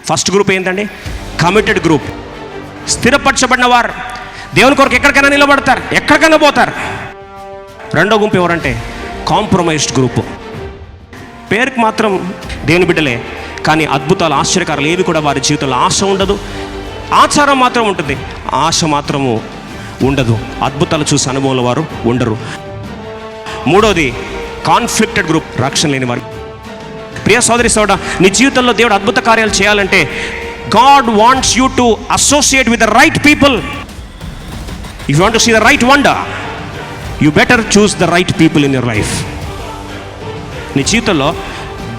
First group ఏంటండి? Committed group. స్థిరపరచబడిన వారు దేవుని కొరకు ఎక్కడికైనా నిలబడతారు, ఎక్కడికైనా పోతారు. రెండో గుంపు ఎవరంటే కాంప్రమైజ్డ్ గ్రూపు. పేరుకి మాత్రం దేవుని బిడ్డలే, కానీ అద్భుతాలు ఆశ్చర్యకారాలు ఏవి కూడా వారి జీవితంలో ఆశ ఉండదు. ఆచారం మాత్రం ఉంటుంది, ఆశ మాత్రము ఉండదు. అద్భుతాలు చూసి అనుభవంలో వారు ఉండరు. మూడోది కాన్ఫ్లిక్టెడ్ గ్రూప్, రక్షణ లేని వారు. ప్రియ సోదరి సోదరుడా, నీ జీవితంలో దేవుడు అద్భుత కార్యాలు చేయాలంటే God wants you to associate with the right people. If you want to see the right wonder, you better choose the right people in your life. నీ జీవితంలో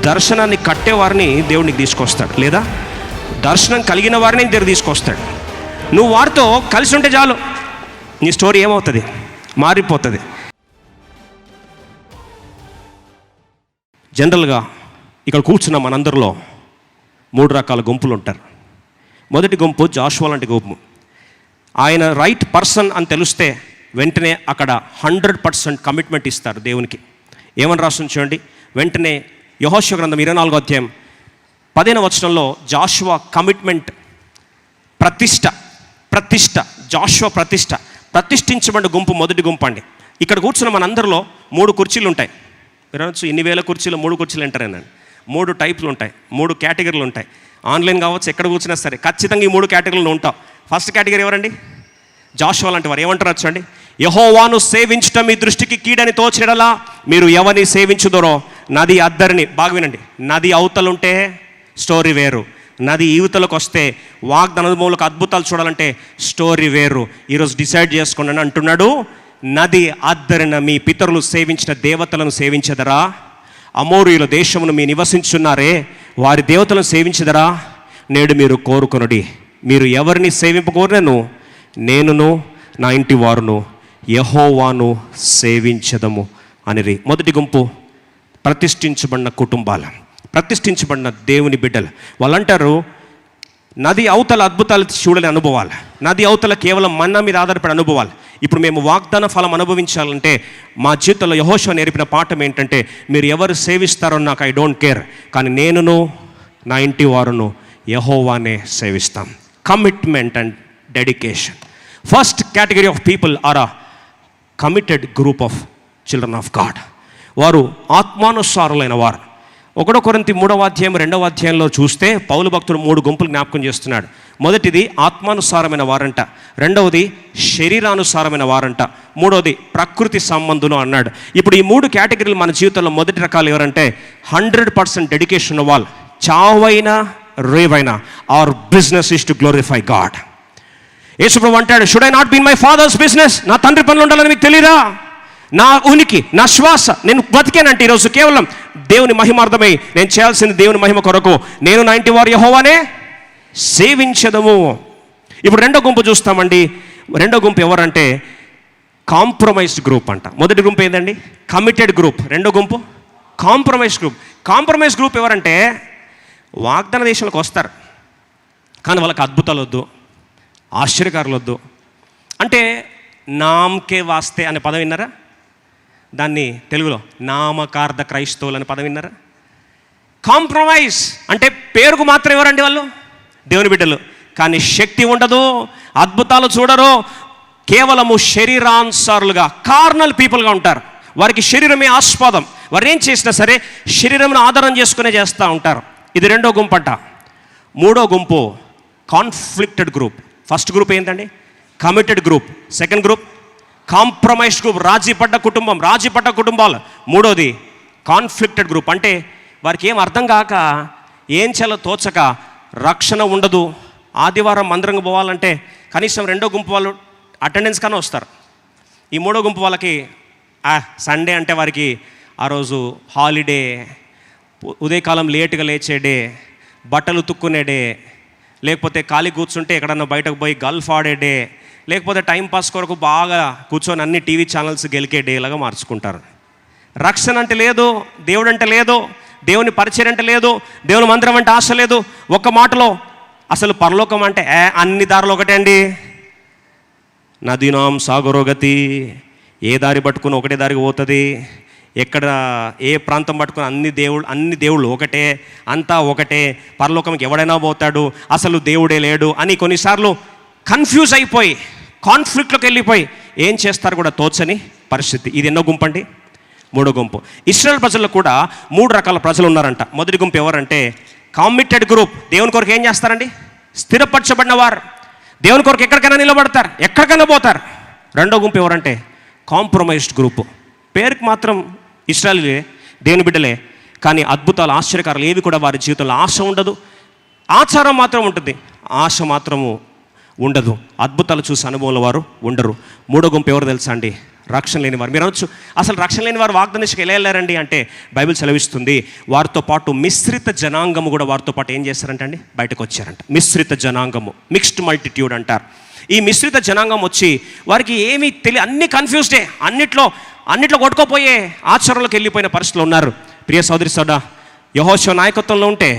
దర్శనాన్ని కట్టేవారిని దేవుడు నీకు తీసుకొస్తాడు, లేదా దర్శనం కలిగిన వారిని దేవుడు తీసుకొస్తాడు. నువ్వు వారితో కలిసి ఉంటే చాలు, నీ స్టోరీ ఏమవుతుంది? మారిపోతుంది. జనరల్గా ఇక్కడ కూర్చున్న మనందరిలో 3 రకాల గుంపులు ఉంటారు. మొదటి గుంపు జాషువా లాంటి గుంపు. ఆయన రైట్ పర్సన్ అని తెలిస్తే వెంటనే అక్కడ 100% కమిట్మెంట్ ఇస్తారు దేవునికి. ఏమని రాస్తుంది చూడండి, వెంటనే యెహోషువ గ్రంథం 24వ అధ్యాయం 15వ వచనంలో జాషువా కమిట్మెంట్, ప్రతిష్ట జాషువా ప్రతిష్ఠించబడిన గుంపు మొదటి గుంపు అండి. ఇక్కడ కూర్చున్న మనందరిలో 3 కుర్చీలు ఉంటాయి. మీరు అనొచ్చు, ఇన్ని వేల కుర్చీలు 3 కుర్చీలు అంటారేనండి. 3 టైపులు ఉంటాయి, 3 కేటగిరీలు ఉంటాయి. ఆన్లైన్ కావచ్చు, ఎక్కడ కూర్చున్నా సరే ఖచ్చితంగా ఈ 3 కేటగిరీలు ఉంటావు. ఫస్ట్ కేటగిరీ ఎవరండి? జాషువా లాంటి వారు. ఏమంటారు వచ్చండి, యెహోవాను సేవించటం మీ దృష్టికి కీడని తోచినలా మీరు ఎవరిని సేవించుదరో నది అద్దరిని. బాగా వినండి, నది అవతలుంటే స్టోరీ వేరు, నది ఈవతలకు వస్తే వాగ్దాన అనుభవంలోకి అద్భుతాలు చూడాలంటే స్టోరీ వేరు. ఈరోజు డిసైడ్ చేసుకోండి అని అంటున్నాడు. నది అద్దరిన మీ పితరులు సేవించిన దేవతలను సేవించదరా? అమోరీయుల దేశమును మీ నివసించున్నారే, వారి దేవతలను సేవించదరా? నేడు మీరు కోరుకొనుడి, మీరు ఎవరిని సేవింపకోరను, నేనును నా ఇంటి వారును యెహోవాను సేవించదము అనిరి. మొదటి గుంపు ప్రతిష్ఠించబడిన కుటుంబాలు, ప్రతిష్ఠించబడిన దేవుని బిడ్డలు. వాళ్ళు అంటారు, నది అవతల అద్భుతాలు చూడలేని అనుభవాలు, నది అవతల కేవలం మన్నా మీద ఆధారపడే అనుభవాలు. ఇప్పుడు మేము వాగ్దాన ఫలం అనుభవించాలంటే మా జీవితంలో యెహోషువ నేర్పిన పాఠం ఏంటంటే, మీరు ఎవరు సేవిస్తారో నాకు ఐ డోంట్ కేర్, కానీ నేనును నా ఇంటి వారును యెహోవానే సేవిస్తాం. Commitment and dedication. First category of people are a committed group of children of God. వారు ఆత్మానుసారులైన వారు. 1 కొరింథీ 3వ అధ్యాయం 2వ అధ్యాయంలో చూస్తే పౌలు భక్తుడు 3 గుంపులు జ్ఞాపకం చేస్తున్నాడు. మొదటిది ఆత్మానుసారమైన వారంట, రెండవది శరీరానుసారమైన వారంట, మూడవది ప్రకృతి సంబంధులు అన్నాడు. ఇప్పుడు ఈ 3 కేటగిరీలు మన జీవితంలో మొదటి రకాలు ఎవరంటే 100% డెడికేషన్ వాళ్ళు. చావైనా రేవైనా our business is to glorify God. యేసుప్రభు అంటాడు, should I not be in my father's business? నా తండ్రి పనులు ఉండాలని మీకు తెలియదా? నా ఉనికి, నా శ్వాస, నేను బ్రతికేనంటే ఈరోజు కేవలం దేవుని మహిమార్థమై నేను చేయాల్సింది దేవుని మహిమ కొరకు. నేను నా ఇంటి వారు యెహోవానే సేవించదము. ఇప్పుడు రెండో గుంపు చూస్తామండి. రెండో గుంపు ఎవరంటే కాంప్రమైజ్డ్ గ్రూప్ అంట. మొదటి గుంపు ఏంటండి? Committed group. రెండో గుంపు కాంప్రమైజ్డ్ గ్రూప్. కాంప్రమైజ్డ్ గ్రూప్ ఎవరంటే వాగ్దాన దేశంలోకి వస్తారు, కానీ వాళ్ళకి అద్భుతాలు వద్దు, ఆశ్చర్యకారులు వద్దు. అంటే నామకే వాస్తే అనే పదం విన్నారా? దాన్ని తెలుగులో నామకార్థ క్రైస్తవులు అనే పదం విన్నారా? కాంప్రమైజ్ అంటే పేరుకు మాత్రం ఎవరండి వాళ్ళు? దేవుని బిడ్డలు, కానీ శక్తి ఉండదు, అద్భుతాలు చూడరు, కేవలము శరీరానుసారులుగా కార్నల్ పీపుల్గా ఉంటారు. వారికి శరీరమే ఆస్పదం. వారు ఏం చేసినా సరే శరీరంను ఆధారం చేసుకునే చేస్తూ ఉంటారు. ఇది రెండో గుంపు అంట. మూడో గుంపు కాన్ఫ్లిక్టెడ్ గ్రూప్. ఫస్ట్ గ్రూప్ ఏంటండి? Committed group. Second group compromised group, రాజీపడ్డ కుటుంబాలు. మూడోది కాన్ఫ్లిక్టెడ్ గ్రూప్. అంటే వారికి ఏం అర్థం కాక, ఏం చేయాలో తోచక, రక్షణ ఉండదు. ఆదివారం మందిరంగా పోవాలంటే కనీసం రెండో గుంపు వాళ్ళు అటెండెన్స్ కన్నా వస్తారు. ఈ మూడో గుంపు వాళ్ళకి సండే అంటే వారికి ఆ రోజు హాలిడే, ఉదయకాలం లేటుగా లేచే డే, బట్టలు ఉతుక్కునే డే, లేకపోతే ఖాళీ కూర్చుంటే ఎక్కడన్నా బయటకు పోయి గల్ఫ్ ఆడే డే, లేకపోతే టైంపాస్ కొరకు బాగా కూర్చొని అన్ని టీవీ ఛానల్స్ గెలికే డేలాగా మార్చుకుంటారు. రక్షణ అంటే లేదు, దేవుడు అంటే లేదు, దేవుని పరిచయం అంటే లేదు, దేవుని మందిరం అంటే ఆశ లేదు. ఒక్క మాటలో అసలు పరలోకం అంటే అన్ని దారులు ఒకటే అండి. నదీనాం సాగరోగతి, ఏ దారి పట్టుకుని ఒకటే దారికి పోతుంది, ఎక్కడ ఏ ప్రాంతం పట్టుకుని అన్ని దేవుళ్ళు ఒకటే, అంతా ఒకటే, పరలోకంకి ఎవడైనా పోతాడు, అసలు దేవుడే లేడు అని కొన్నిసార్లు కన్ఫ్యూజ్ అయిపోయి కాన్ఫ్లిక్ట్లోకి వెళ్ళిపోయి ఏం చేస్తారు కూడా తోచని పరిస్థితి. ఇది ఎన్నో గుంపు అండి? మూడో గుంపు. ఇశ్రాయేల్ ప్రజల్లో కూడా 3 రకాల ప్రజలు ఉన్నారంట. మొదటి గుంపు ఎవరంటే కమిటెడ్ గ్రూప్. దేవుని కొరకు ఏం చేస్తారండి? స్థిరపరచబడిన వారు. దేవుని కొరకు ఎక్కడికైనా నిలబడతారు, ఎక్కడికైనా పోతారు. రెండో గుంపు ఎవరంటే కాంప్రమైజ్డ్ గ్రూపు. పేరుకి మాత్రం ఇశ్రాయేలీలే, దేవుని బిడ్డలే, కానీ అద్భుతాలు ఆశ్చర్యకారాలు ఏవి కూడా వారి జీవితంలో ఆశ ఉండదు. ఆచారం మాత్రం ఉంటుంది, ఆశ మాత్రము ఉండదు. అద్భుతాలు చూసి అనుభవంలో వారు ఉండరు. మూడో గుంపు ఎవరు తెలుసా అండి? రక్షణ లేని వారు. మీరు అనొచ్చు, అసలు రక్షణ లేని వారు వాగ్దానానికి ఎలా వెళ్ళారండి అంటే బైబిల్ సెలవిస్తుంది, వారితో పాటు మిశ్రిత జనాంగము కూడా వారితో పాటు ఏం చేస్తారంట అండి? బయటకు వచ్చారంట. మిశ్రిత జనాంగము, మిక్స్డ్ మల్టిట్యూడ్ అంటారు. ఈ మిశ్రిత జనాంగం వచ్చి వారికి ఏమీ అన్ని కన్ఫ్యూజ్డే, అన్నిట్లో కొట్టుకోపోయే ఆచరణలోకి వెళ్ళిపోయిన పరిస్థితులు ఉన్నారు. ప్రియ సోదరి సోదరా, యెహోషువ నాయకత్వంలో ఉంటే,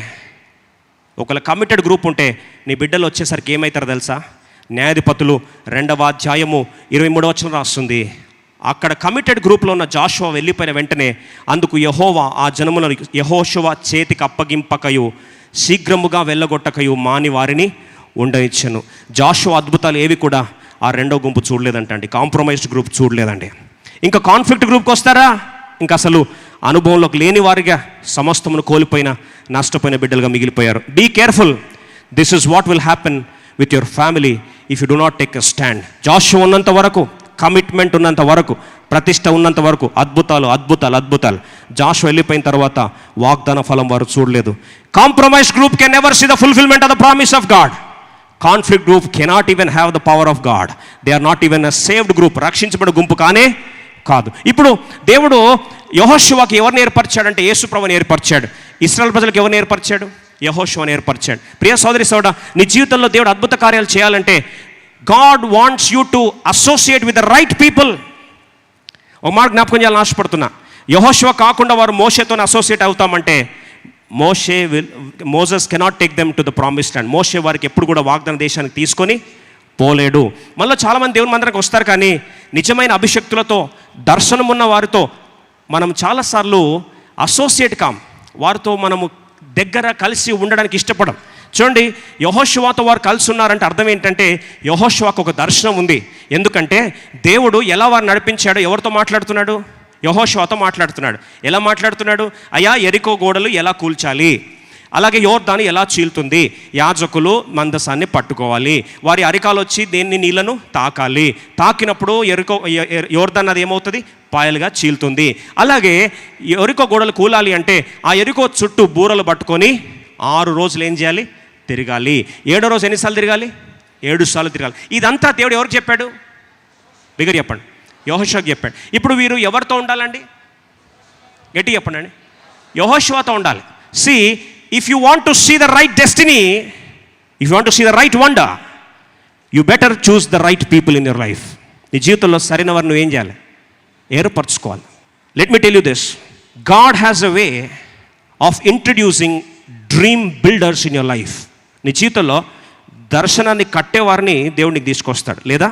ఒకవేళ కమిటెడ్ గ్రూప్ ఉంటే నీ బిడ్డలు వచ్చేసరికి ఏమవుతారో తెలుసా? న్యాయాధిపతులు 2వ అధ్యాయము 23వ వచనం రాస్తుంది, అక్కడ కమిటెడ్ గ్రూప్లో ఉన్న జాషువా వెళ్ళిపోయిన వెంటనే అందుకు యెహోవా ఆ జనములను యెహోషువ చేతికి అప్పగింపకయు శీఘ్రముగా వెళ్ళగొట్టకయు మాని వారిని ఉండనిచ్చెను. జాషువా అద్భుతాలు ఏవి కూడా ఆ రెండో గుంపు చూడలేదంటండి. కాంప్రమైజ్డ్ గ్రూప్ చూడలేదండి. ఇంకా కాన్ఫ్లిక్ట్ గ్రూప్కి వస్తారా? ఇంకా అసలు అనుభవంలోకి లేని వారిగా సమస్తమును కోల్పోయిన నష్టపోయిన బిడ్డలుగా మిగిలిపోయారు. Be careful, this is what will happen with your family if you do not take a stand. Joshua ఉన్నంత వరకు, కమిట్మెంట్ ఉన్నంత వరకు, ప్రతిష్ట ఉన్నంత వరకు అద్భుతాలు అద్భుతాలు అద్భుతాలు. జాషువా వెళ్ళిపోయిన తర్వాత వాగ్దాన ఫలం వారు చూడలేదు. Compromise group can never see the fulfillment of the promise of God. Conflict group cannot even have the power of God. They are not even a saved group. రక్షించబడిన గుంపు కానే కాదు. ఇప్పుడు దేవుడు యెహోషువకి ఎవరిని ఏర్పరిచాడంటే యేసుప్రభుని ఏర్పరిచాడు. ఇశ్రాయేల్ ప్రజలకు ఎవరిని ఏర్పరిచాడు? యెహోషువని ఏర్పరిచాడు. ప్రియ సోదరి సోదరా, నీ జీవితంలో దేవుడు అద్భుత కార్యాలు చేయాలంటే God wants you to associate with the right people. ఒక మాట జ్ఞాపకం చేయాలని ఆశపడుతున్నా. యెహోషువ కాకుండా వారు మోషేతో అసోసియేట్ అవుతామంటే Moses cannot take them to the promised land. మోషే వారికి ఎప్పుడు కూడా వాగ్దాన దేశానికి తీసుకొని పోలేడు. మళ్ళీ చాలామంది దేవుని మందిరానికి వస్తారు, కానీ నిజమైన అభిషక్తులతో దర్శనం ఉన్న వారితో మనం చాలాసార్లు అసోసియేట్ కాం, వారితో మనము దగ్గర కలిసి ఉండడానికి ఇష్టపడం. చూడండి, యెహోషువతో వారు కలిసి ఉన్నారంటే అర్థం ఏంటంటే యెహోషువకు ఒక దర్శనం ఉంది. ఎందుకంటే దేవుడు ఎలా వారు నడిపించాడో ఎవరితో మాట్లాడుతున్నాడు? యెహోషువతో మాట్లాడుతున్నాడు. ఎలా మాట్లాడుతున్నాడు? అయ్యా, యెరికో గోడలు ఎలా కూల్చాలి, అలాగే యోర్దాను ఎలా చీలుతుంది, యాజకులు మందసాన్ని పట్టుకోవాలి, వారి అరికాలు వచ్చి దేన్ని నీళ్లను తాకాలి, తాకినప్పుడు యోర్దాన్ అది ఏమవుతుంది? పాయలుగా చీలుతుంది. అలాగే యెరికో గోడలు కూలాలి అంటే ఆ యెరికో చుట్టూ బూరలు పట్టుకొని 6 రోజులు ఏం చేయాలి? తిరగాలి. 7వ రోజు ఎన్నిసార్లు తిరగాలి? 7 సార్లు తిరగాలి. ఇదంతా దేవుడు ఎవరికి చెప్పాడు? బిగ్గర చెప్పండి. యెహోషువకి చెప్పాడు. ఇప్పుడు వీరు ఎవరితో ఉండాలండి? గట్టి చెప్పండి అండి. యెహోషువతో ఉండాలి. If you want to see the right destiny, if you want to see the right wonder, you better choose the right people in your life. నీ జీవితంలో సరైన వారిని నువ్వు ఏం చేయాలి? ఏర్పరచుకోవాలి. Let me tell you this, God has a way of introducing dream builders in your life. నీ జీవితంలో దర్శనాన్ని కట్టేవారిని దేవుడికి తీసుకొస్తాడు, లేదా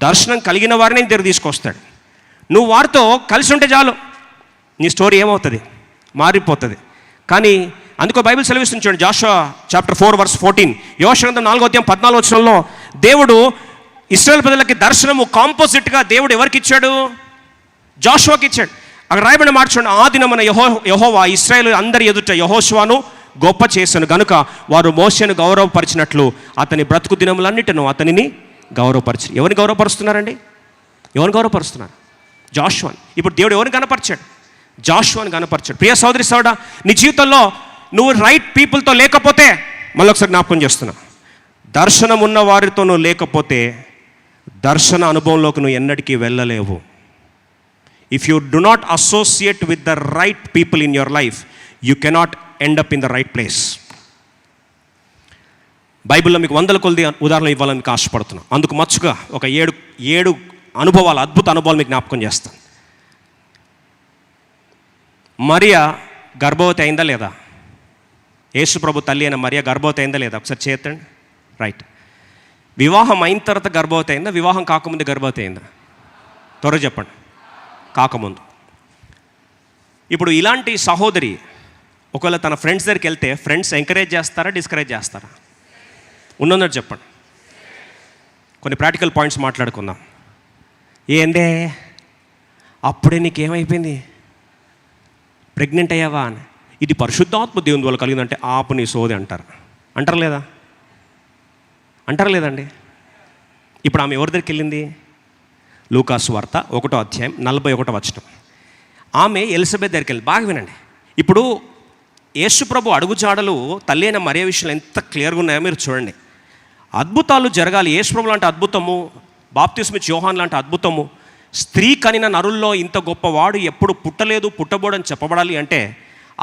దర్శనం కలిగిన వారిని దేవుడు తీసుకొస్తాడు. నువ్వు వారితో కలిసి ఉంటే చాలు, నీ స్టోరీ ఏమవుతుంది? మారిపోతుంది. కానీ అందుకో బైబిల్ సెలవిస్తుంది చూడండి, జాషువా చాప్టర్ 4:14. యెహోషువ గ్రంథం 4వ అధ్యాయం 14వ వచనంలో దేవుడు ఇశ్రాయేల్ ప్రజలకి దర్శనము కాంపోజిట్గా దేవుడు ఎవరికి ఇచ్చాడు? జాషువాకి ఇచ్చాడు. అక్కడ రాయబడిన మాట చూడండి, ఆ దినమున యెహోవా ఇశ్రాయేలు అందరి ఎదుట యెహోషువను గొప్ప చేశాను గనుక వారు మోషేను గౌరవపరిచినట్లు అతని బ్రతుకు దినములన్నిటిను అతనిని గౌరవపరిచి. ఎవరిని గౌరవపరుస్తున్నారండి? ఎవరిని గౌరవపరుస్తున్నారు? జాషువాని. ఇప్పుడు దేవుడు ఎవరిని కనపరిచాడు? జాషువాని కనపరిచాడు. ప్రియ సోదరి సోదరా, నీ జీవితంలో నువ్వు రైట్ పీపుల్తో లేకపోతే, మళ్ళీ ఒకసారి జ్ఞాపకం చేస్తున్నా, దర్శనం ఉన్న వారితో నువ్వు లేకపోతే దర్శన అనుభవంలోకి నువ్వు ఎన్నటికీ వెళ్ళలేవు. If you do not associate with the right people in your life, you cannot end up in the right place. బైబిల్లో మీకు 100 కొలది ఉదాహరణలు ఇవ్వాలని మీకు ఆశపడుతున్నాను. అందుకు మచ్చుగా ఒక 7 అనుభవాలు, అద్భుత అనుభవాలు మీకు జ్ఞాపకం చేస్తాను. మరియా గర్భవతి అయిందా లేదా? యేసు ప్రభు తల్లి అయిన మరియా గర్భవతి అయిందా లేదా? ఒకసారి చేతండి. రైట్. వివాహం అయిన తర్వాత గర్భవతి అయిందా? వివాహం కాకముందు గర్భవతి అయిందా? త్వరగా చెప్పండి. కాకముందు. ఇప్పుడు ఇలాంటి సహోదరి ఒకవేళ తన ఫ్రెండ్స్ దగ్గరికి వెళ్తే ఫ్రెండ్స్ ఎంకరేజ్ చేస్తారా, డిస్కరేజ్ చేస్తారా? ఉన్నది చెప్పండి. కొన్ని ప్రాక్టికల్ పాయింట్స్ మాట్లాడుకుందాం. ఏందే అప్పుడే నీకేమైపోయింది, ప్రెగ్నెంట్ అయ్యావా అని, ఇది పరిశుద్ధాత్మ దేవుని వల్ల కలిగిందంటే ఆపు నీ సోది అంటారు. అంటారు లేదా? అంటారు లేదండి? ఇప్పుడు ఆమె ఎవరి దగ్గరికి వెళ్ళింది? లూకాసు వార్త 1వ అధ్యాయం 41వ వచనం. ఆమె ఎలిజబెత్ దగ్గరికి వెళ్ళి, బాగా వినండి. ఇప్పుడు యేసుప్రభు అడుగుజాడలు తల్లి అయిన మరియ విషయంలో ఎంత క్లియర్గా ఉన్నాయో మీరు చూడండి. అద్భుతాలు జరగాలి. యేసుప్రభు లాంటి అద్భుతము, బాప్తిస్మిచ్ యోహాన్ లాంటి అద్భుతము, స్త్రీ కనిన నరుల్లో ఇంత గొప్పవాడు ఎప్పుడు పుట్టలేదు, పుట్టబోడని చెప్పబడాలి అంటే,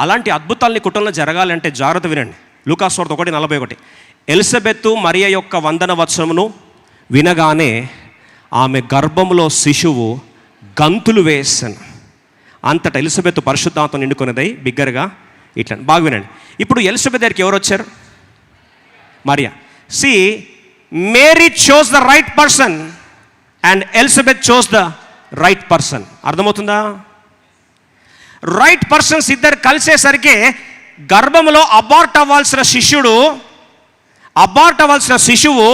అలాంటి అద్భుతాలని కుటుంబంలో జరగాలి అంటే జాగ్రత్త వినండి. లూకాసు వార్త 1:41. ఎలిజబెత్ మరియ యొక్క వందన వచనమును వినగానే ఆమె గర్భములో శిశువు గంతులు వేసను. అంతటా ఎలిజబెత్ పరిశుద్ధాత్మ నిండుకున్నదై బిగ్గరగా ఇట్లా. బాగా వినండి. ఇప్పుడు ఎలిజబెత్ దగ్గరికి ఎవరు వచ్చారు? Maria. See, Mary chose the right person and Elizabeth chose the right person. అర్థమవుతుందా? రైట్ పర్సన్స్ ఇద్దరు కలిసేసరికి గర్భంలో అబార్ట్ అవ్వాల్సిన శిశువు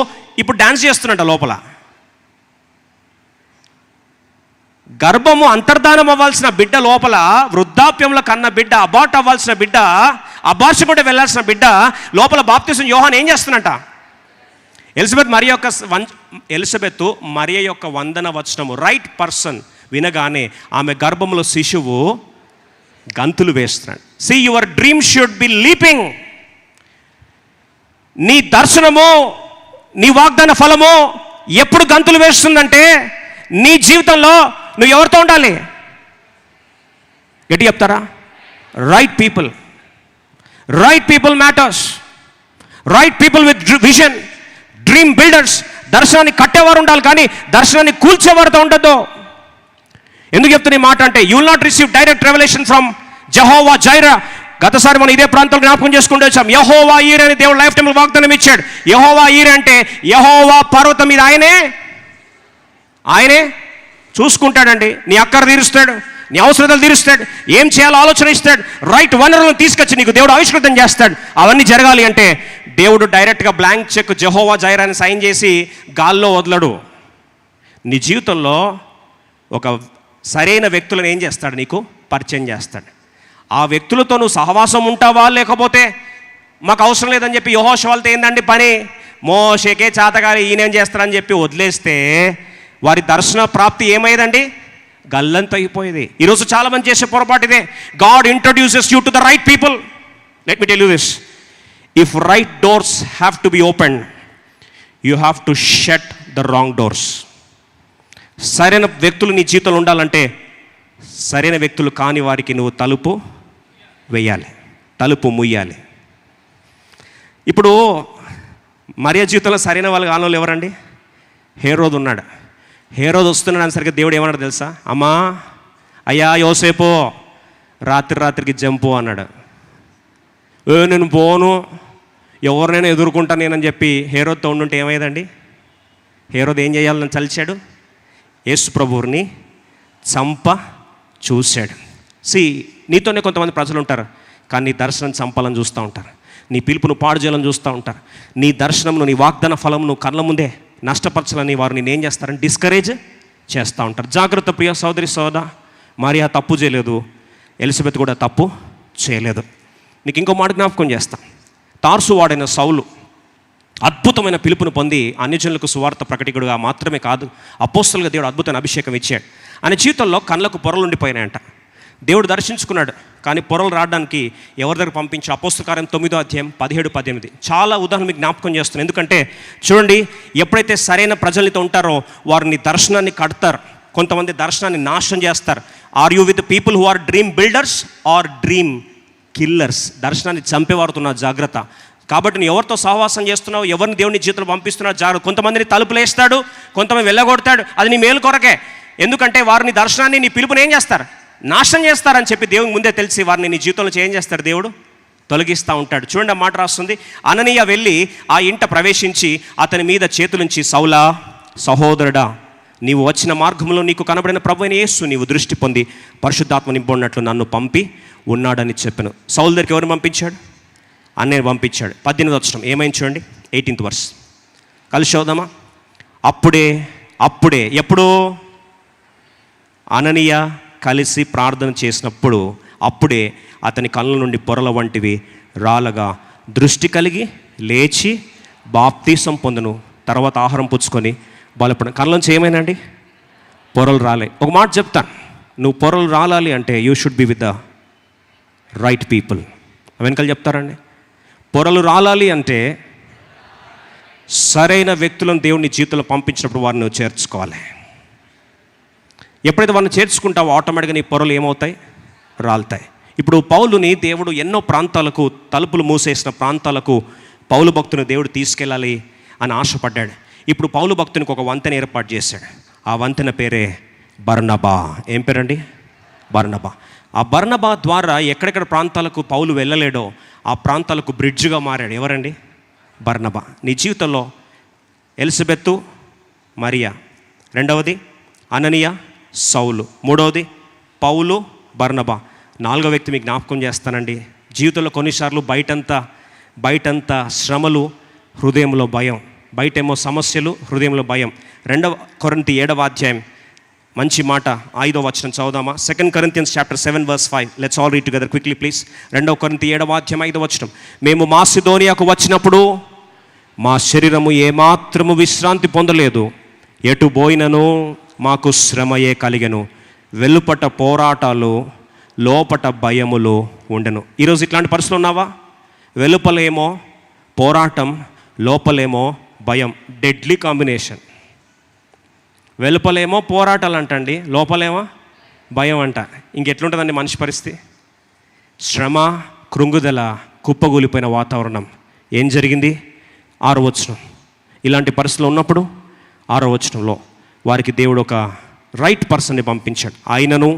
ఇప్పుడు డాన్స్ చేస్తున్నట్ట లోపల. గర్భము అంతర్ధానం అవ్వాల్సిన బిడ్డ లోపల, వృద్ధాప్యంలో కన్న బిడ్డ, అబార్ట్ అవ్వాల్సిన బిడ్డ, అబార్షన్ కూడా వెళ్ళాల్సిన బిడ్డ లోపల బాప్తిసం యోహాన్ ఏం చేస్తున్నట్ట? ఎలిజబెత్ మరియ యొక్క వందన వచనము రైట్ పర్సన్ వినగానే ఆమె గర్భంలో శిశువు గంతులు వేస్తున్నాడు. See, your dream should be leaping. నీ దర్శనము, నీ వాగ్దాన ఫలము ఎప్పుడు గంతులు వేస్తుందంటే, నీ జీవితంలో నువ్వు ఎవరితో ఉండాలి? గట్టి చెప్తారా? Right people. Right people matters. Right people with vision, dream builders. దర్శనాన్ని కట్టేవారు ఉండాలి, కానీ దర్శనాన్ని కూల్చేవారితో ఉండద్దు. ఎందుకు చెప్తున్నా ఈ మాట అంటే, you will not receive direct revolution from Jehovah Jireh. గతసారి మనం ఇదే ప్రాంతంలో జ్ఞాపకం చేసుకుంటూ వచ్చాం. యెహోవా ఈరే అని దేవుడు లైఫ్ టైంలో వాగ్దానం ఇచ్చాడు. యెహోవా ఈరే అంటే యెహోవా పర్వతం మీద ఆయనే చూసుకుంటాడండి. నీ అక్కర తీరుస్తాడు, నీ అవసరతలు తీరుస్తాడు, ఏం చేయాలో ఆలోచన ఇస్తాడు, రైట్ వనరులను తీసుకొచ్చి నీకు దేవుడు ఆవిష్కృతం చేస్తాడు. అవన్నీ జరగాలి అంటే దేవుడు డైరెక్ట్గా బ్లాంక్ చెక్ జెహోవా జైరా అని సైన్ చేసి గాల్లో వదలడు. నీ జీవితంలో ఒక సరైన వ్యక్తులను ఏం చేస్తాడు? నీకు పరిచయం చేస్తాడు. ఆ వ్యక్తులతో నువ్వు సహవాసం ఉంటావా, లేకపోతే మాకు అవసరం లేదని చెప్పి యెహోషువతో ఏందండి పని, మోషేకే చాతగాలి ఈయనేం చేస్తారని చెప్పి వదిలేస్తే వారి దర్శన ప్రాప్తి ఏమైందండి? గల్లంత అయిపోయేది. ఈరోజు చాలామంది చేసే పొరపాటు ఇదే. God introduces you to the right people. Let me tell you this, if right doors have to be open, you have to shut the wrong doors. సరైన వ్యక్తులు నీ జీవితంలో ఉండాలంటే, సరైన వ్యక్తులు కాని వారికి నువ్వు తలుపు వేయాలి, తలుపు ముయ్యాలి. ఇప్పుడు మరియ జీవితంలో సరైన వాళ్ళు కాని వాళ్ళు ఎవరండి? హేరోదు ఉన్నాడు. హేరోదు వస్తున్నాడు అనేసరికి దేవుడు ఏమన్నాడు తెలుసా? అమ్మా, అయ్యా యోసేపు, రాత్రికి జంపు అన్నాడు. నేను పోను, ఎవరినైనా ఎదుర్కొంటా నేనని చెప్పి హేరోద్తో ఉండుంటే ఏమయ్యేదండి? హేరోదు ఏం చేయాలని తలిచాడు? యేసు ప్రభువుని చంప చూశాడు. నీతోనే కొంతమంది ప్రజలు ఉంటారు, కానీ నీ దర్శనం చంపాలని చూస్తూ ఉంటారు, నీ పిలుపును పాడు చేయాలని చూస్తూ ఉంటారు, నీ దర్శనంను, నీ వాగ్దాన ఫలంను కళ్ళ ముందే నష్టపరచాలని వారు నేను ఏం చేస్తారని డిస్కరేజ్ చేస్తూ ఉంటారు. జాగ్రత్త ప్రియ సోదరి సోదరా, మరియా తప్పు చేయలేదు, ఎలిజబెత్ కూడా తప్పు చేయలేదు. నీకు ఇంకో మాట జ్ఞాపకం చేస్తా. తార్సు వాడైన సౌలు అద్భుతమైన పిలుపును పొంది అన్యజనులకు సువార్త ప్రకటికుడుగా మాత్రమే కాదు, అపోస్తలుగా దేవుడు అద్భుతమైన అభిషేకం ఇచ్చాడు. ఆయన జీవితంలో కళ్ళకు పొరలు ఉండిపోయినాయంట. దేవుడు దర్శించుకున్నాడు, కానీ పొరలు రావడానికి ఎవరి దగ్గర పంపించి? అపోస్తల కార్యం 9వ అధ్యాయం 17-18 చాలా ఉదాహరణ మీకు జ్ఞాపకం చేస్తున్నాను. ఎందుకంటే చూడండి, ఎప్పుడైతే సరైన ప్రజలతో ఉంటారో వారిని దర్శనాన్ని కడతారు, కొంతమంది దర్శనాన్ని నాశనం చేస్తారు. Are you with people who are dream builders or dream killers? దర్శనాన్ని చంపేవారుతున్న జాగ్రత్త. కాబట్టి నువ్వు ఎవరితో సహవాసం చేస్తున్నావు, ఎవరిని దేవుని జీవితంలో పంపిస్తున్నావు జాగ్రత్త. కొంతమందిని తలుపులేస్తాడు, కొంతమంది వెళ్ళగొడతాడు, అది నీ మేలు కొరకే. ఎందుకంటే వారిని దర్శనాన్ని, నీ పిలుపుని ఏం చేస్తారు? నాశనం చేస్తారని చెప్పి దేవునికి ముందే తెలిసి వారిని నీ జీవితంలో ఏం చేస్తారు? దేవుడు తొలగిస్తూ ఉంటాడు. చూడండి, ఆ మాట రాస్తుంది. అననీయ వెళ్ళి ఆ ఇంట ప్రవేశించి అతని మీద చేతులుంచి, సౌలా సహోదరుడా నీవు వచ్చిన మార్గంలో నీకు కనబడిన ప్రభువైన యేసు నీవు దృష్టి పొంది పరిశుద్ధాత్మ నింపున్నట్లు నన్ను పంపి ఉన్నాడని చెప్పాను. సౌలు దగ్గరికి ఎవరిని పంపించాడు? అన్నయ్య పంపించాడు. 18వ వచనం ఏమైంది చూడండి, 18th verse కలిసి చదువుదామా. అప్పుడే ఎప్పుడు అననీయ కలిసి ప్రార్థన చేసినప్పుడు అప్పుడే అతని కళ్ళ నుండి పొరల వంటివి రాలగా దృష్టి కలిగి లేచి బాప్తీసం పొందును. తర్వాత ఆహారం పుచ్చుకొని బలపడ. కళ్ళ నుంచి ఏమైందండి? పొరలు రాలే. ఒక మాట చెప్తాను, నువ్వు పొరలు రాలాలి అంటే you should be with the right people. వెనకాల చెప్తారండి, పొరలు రాలాలి అంటే సరైన వ్యక్తులను దేవుని జీవితంలో పంపించినప్పుడు వారిని నువ్వు చేర్చుకోవాలి. ఎప్పుడైతే వారిని చేర్చుకుంటావో ఆటోమేటిక్గా నీ పొరలు ఏమవుతాయి? రాలుతాయి. ఇప్పుడు పౌలుని దేవుడు ఎన్నో ప్రాంతాలకు, తలుపులు మూసేసిన ప్రాంతాలకు పౌలు భక్తుని దేవుడు తీసుకెళ్ళాలి అని ఆశపడ్డాడు. ఇప్పుడు పౌలు భక్తునికి ఒక వంతెన ఏర్పాటు చేశాడు. ఆ వంతెన పేరే బర్నబా. ఏం పేరండి? బర్నబా. ఆ బర్నబా ద్వారా ఎక్కడెక్కడ ప్రాంతాలకు పౌలు వెళ్ళలేడో ఆ ప్రాంతాలకు బ్రిడ్జ్గా మారాడు. ఎవరండి? బర్నబా. నీ జీవితంలో ఎలిజబెత్తు, మరియా, రెండవది అననీయ, సౌలు, మూడవది పౌలు, బర్నబా. నాలుగో వ్యక్తి మీకు జ్ఞాపకం చేస్తానండి. జీవితంలో కొన్నిసార్లు బయటంతా శ్రమలు, హృదయంలో భయం. బయటేమో సమస్యలు, హృదయంలో భయం. 2 కొరింథీ 7వ అధ్యాయం మంచి మాట, 5వ వచనం చదువుదామా. 2 Corinthians chapter 7 verse 5. Let's all read together quickly please. 2 కొరింథీ 7వ అధ్యాయం 5వ వచనం. మేము మాసిదోనియాకు వచ్చినప్పుడు మా శరీరము ఏమాత్రము విశ్రాంతి పొందలేదు, ఎటు పోయినను మాకు శ్రమయే కలిగెను, వెలుపట పోరాటాలు, లోపట భయములు ఉండెను. ఈరోజు ఇట్లాంటి పరిస్థితులు ఉన్నావా? వెలుపలేమో పోరాటం, లోపలేమో భయం. Deadly combination. వెలుపలేమో పోరాటాలు అంటండి, లోపలేమో భయం అంట. ఇంకెట్లుంటుందండి మనిషి పరిస్థితి? శ్రమ, కృంగుదల, కుప్పగూలిపోయిన వాతావరణం. ఏం జరిగింది? 6వ వచనం. ఇలాంటి పరిస్థితులు ఉన్నప్పుడు 6వ వచనంలో వారికి దేవుడు ఒక రైట్ పర్సన్ని పంపించాడు. ఆయనను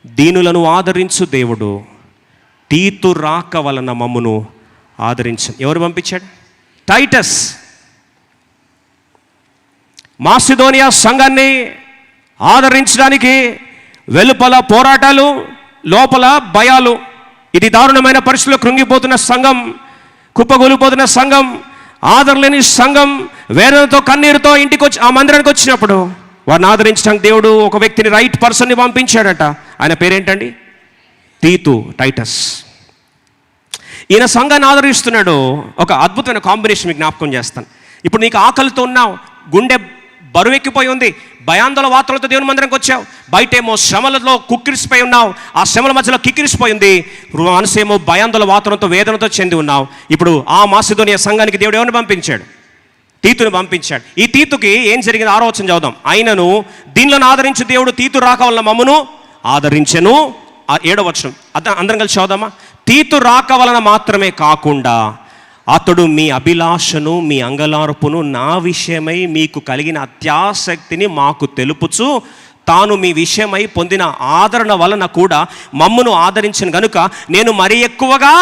దీనులను ఆదరించు దేవుడు తీతు రాక వలన మమ్మును ఆదరించు. ఎవరు పంపించాడు? టైటస్. మాసిదోనియా సంఘాన్ని ఆదరించడానికి వెలుపల పోరాటాలు, లోపల భయాలు. ఇది దారుణమైన పరిస్థితుల్లో కృంగిపోతున్న సంఘం, కుప్పగూలిపోతున్న సంఘం, ఆదరలేని సంఘం, వేదనతో కన్నీరుతో ఇంటికి వచ్చి ఆ మందిరానికి వచ్చినప్పుడు వారిని ఆదరించడానికి దేవుడు ఒక వ్యక్తిని, రైట్ పర్సన్ని పంపించాడట. ఆయన పేరేంటండి? తీతు, టైటస్. ఈయన సంఘాన్ని ఆదరిస్తున్నాడు. ఒక అద్భుతమైన కాంబినేషన్ మీకు జ్ఞాపకం చేస్తాను. ఇప్పుడు నీకు ఆకలితో ఉన్నావు, గుండె బరువెక్కిపోయి ఉంది, భయాందోళన వార్తలతో దేవుని మందిరానికి వచ్చావు, బయటేమో శ్రమలలో కుక్కిరిసిపోయి ఉన్నావు, ఆ శ్రమల మధ్యలో కిక్కిరిసిపోయింది, మనసేమో భయాందోళన వార్తలతో వేదనతో చెంది ఉన్నావు. ఇప్పుడు ఆ మాసిదోనియా సంఘానికి దేవుడు ఎవరిని పంపించాడు? తీతుని పంపించాడు. ఈ తీతుకి ఏం జరిగింది? 6వ వచనం చదువుదాం. ఆయనను దీనిలను ఆదరించు దేవుడు తీతు రాక వలన మమ్మును ఆదరించెను. 7వ వచనం అందరం కలిసి చదువుదామా. తీతు రాక వలన మాత్రమే కాకుండా అతడు మీ అభిలాషను, మీ అంగలార్పును నా విషయమై మీకు కలిగిన అత్యాసక్తిని మాకు తెలుపుచు తాను మీ విషయమై పొందిన ఆదరణ వలన కూడా మమ్మును ఆదరించిన గనుక నేను మరి ఎక్కువగా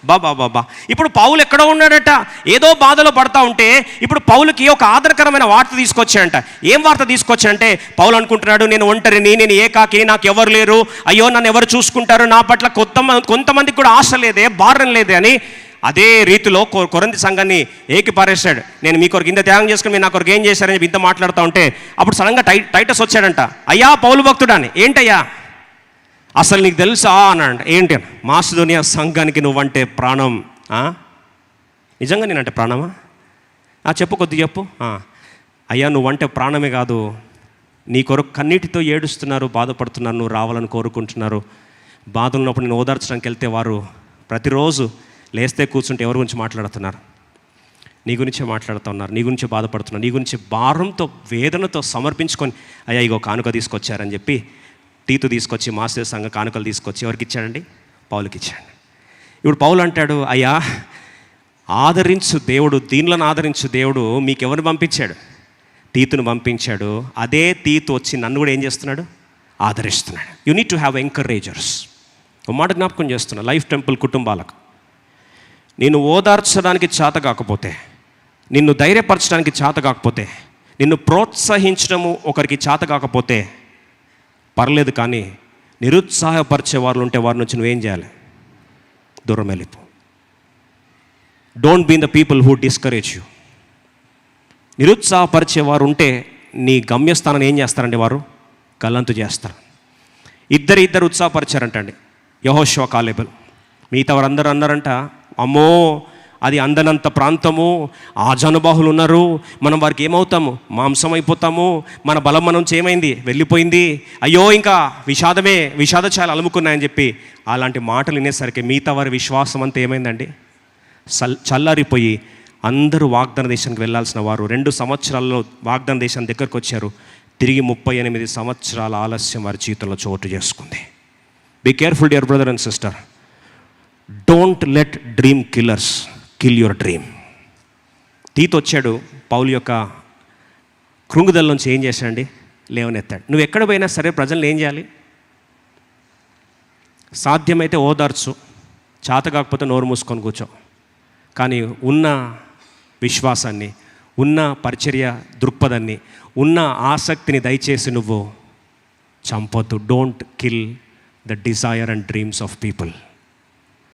బాబా. ఇప్పుడు పౌలు ఎక్కడో ఉన్నాడట, ఏదో బాధలో పడతా ఉంటే ఇప్పుడు పౌలుకి ఒక ఆదరకరమైన వార్త తీసుకొచ్చాడంట. ఏం వార్త తీసుకొచ్చాడంటే, పౌలు అనుకుంటున్నాడు నేను ఒంటరిని, నేను ఏకాకిని, నాకు ఎవరు లేరు, అయ్యో నన్ను ఎవరు చూసుకుంటారు, నా పట్ల కొంతమందికి కూడా ఆశ లేదే, భారం లేదే అని అదే రీతిలో కొరింథీ సంఘాన్ని ఏకిపారేశాడు. నేను మీ కొరకు ఇంత త్యాగం చేసుకుని మీరు నా కొరకు ఏం చేశారని చెప్పి ఇంత మాట్లాడుతూ ఉంటే అప్పుడు సడన్గా టైటస్ వచ్చాడంట. అయ్యా పౌలు భక్తుడా అని. ఏంటయ్యా అసలు నీకు తెలుసా అన్నాడు. ఏంటి? మాసిదోనియా సంఘానికి నువ్వంటే ప్రాణం. నిజంగా నేనంటే ప్రాణమా? చెప్పు, కొద్దిగా చెప్పు. అయ్యా నువ్వంటే ప్రాణమే కాదు, నీ కొరకు కన్నీటితో ఏడుస్తున్నారు, బాధపడుతున్నారు, నువ్వు రావాలని కోరుకుంటున్నారు. బాధ ఉన్నప్పుడు నేను ఓదార్చడానికి వెళ్తే వారు ప్రతిరోజు లేస్తే కూర్చుంటే ఎవరి గురించి మాట్లాడుతున్నారు? నీ గురించే మాట్లాడుతున్నారు, నీ గురించే బాధపడుతున్నారు, నీ గురించి భారంతో వేదనతో సమర్పించుకొని అయ్యా ఇగో కానుక తీసుకొచ్చారని చెప్పి తీతు తీసుకొచ్చి మాసిదోనియా సంఘ కానుకలు తీసుకొచ్చి ఎవరికి ఇచ్చాడండి? పౌలుకి ఇచ్చాడు. ఇప్పుడు పౌలు అంటాడు, అయ్యా ఆదరించు దేవుడు, దీనిలను ఆదరించు దేవుడు మీకు ఎవరిని పంపించాడు? తీతును పంపించాడు. అదే తీతు వచ్చి నన్ను కూడా ఏం చేస్తున్నాడు? ఆదరిస్తున్నాడు. You need to have encouragers. ఒక మాట జ్ఞాపకం చేస్తున్నా లైఫ్ టెంపుల్ కుటుంబాలకు, నిన్ను ఓదార్చడానికి చేత కాకపోతే, నిన్ను ధైర్యపరచడానికి చేత కాకపోతే, నిన్ను ప్రోత్సహించడము ఒకరికి చేత కాకపోతే పర్లేదు, కానీ నిరుత్సాహపరిచే వాళ్ళు ఉంటే వారి నుంచి నువ్వేం చేయాలి? దూరం వెళ్ళిపో. Don't be the people who discourage you. నిరుత్సాహపరిచే వారు ఉంటే నీ గమ్యస్థానాన్ని ఏం చేస్తారండి? వారు గల్లంతు చేస్తారు. ఇద్దరు ఉత్సాహపరిచారంటండి, యెహోషువ, కాలేబులు. మిగతా వారందరూ అన్నారంట, అమ్మో అది అందనంత ప్రాంతము, ఆ జనబాహులు ఉన్నారు, మనం వారికి ఏమవుతాము? మాంసం అయిపోతాము, మన బలం మన నుంచి ఏమైంది? వెళ్ళిపోయింది, అయ్యో ఇంకా విషాద ఛాయలు అలుముకున్నాయని చెప్పి అలాంటి మాటలు వినేసరికి మిగతా వారి విశ్వాసం అంతా ఏమైందండి? చల్లారిపోయి అందరూ వాగ్దాన దేశానికి వెళ్ళాల్సిన వారు 2 సంవత్సరాల్లో వాగ్దాన దేశం దగ్గరకు వచ్చారు. తిరిగి 38 సంవత్సరాల ఆలస్యం వారి జీవితంలో చోటు చేసుకుంది. Be careful dear brother and sister. Don't let dream killers kill your dream. తీతు వచ్చాడు, పౌలు యొక్క కృంగుదల నుంచి ఏం చేశాడండి? లేవనెత్తాడు. నువ్వు ఎక్కడ పోయినా సరే ప్రజలను ఏం చేయాలి? సాధ్యమైతే ఓదార్చు, చేత కాకపోతే నోరు మూసుకొని కూర్చో. కానీ ఉన్న విశ్వాసాన్ని, ఉన్న పరిచర్య దృక్పథాన్ని, ఉన్న ఆసక్తిని దయచేసి నువ్వు చంపొద్దు. Don't kill the desire and dreams of people.